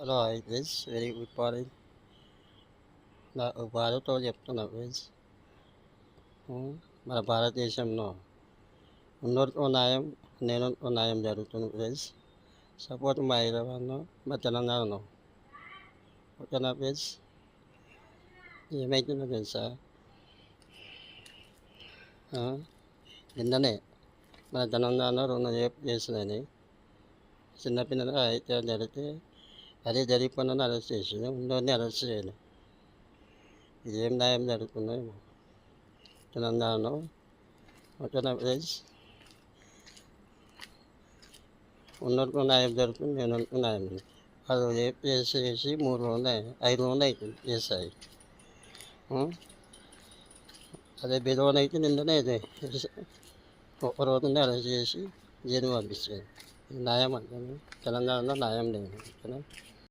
Hello hi friends, very good morning. నా బాధతో చెప్తున్నా ఫ్రెండ్స్. మన భారతదేశంలో ఉన్నోరికో న్యాయం, లేనోరికో న్యాయం జరుగుతుంది ఫ్రెండ్స్. సపోజ్ మా హైదరాబాద్లో, మా తెలంగాణలో. ఓకేనా ఫ్రెండ్స్? ఏమైతుందో తెలుసా? నిన్ననే మన తెలంగాణలో 2 రేపు చేసిందని చిన్నపిల్లలు అయితే జరిగితే అదే జరిగిపోయిన అరెస్ట్ చేసింది, ఉన్నోడిని అరెస్ట్ చేయాలి. ఇది ఏం న్యాయం జరుగుతుందో ఏమో తెలంగాణలో. ఓకేనా ఫ్రెండ్స్? ఉన్నోడికి న్యాయం జరుగుతుంది, లేనోడికి న్యాయం లేదు. అది రేపు చేసి 3 రోజులు 5 రోజులు అవుతుంది చేస్తాయి. అదే బెదవన్ అయితే నిన్ననే ఒక రోజునే అరెస్ట్ చేసి జైలు పంపించారు. న్యాయం అంటే తెలంగాణలో న్యాయం లేదు. ఓకేనా?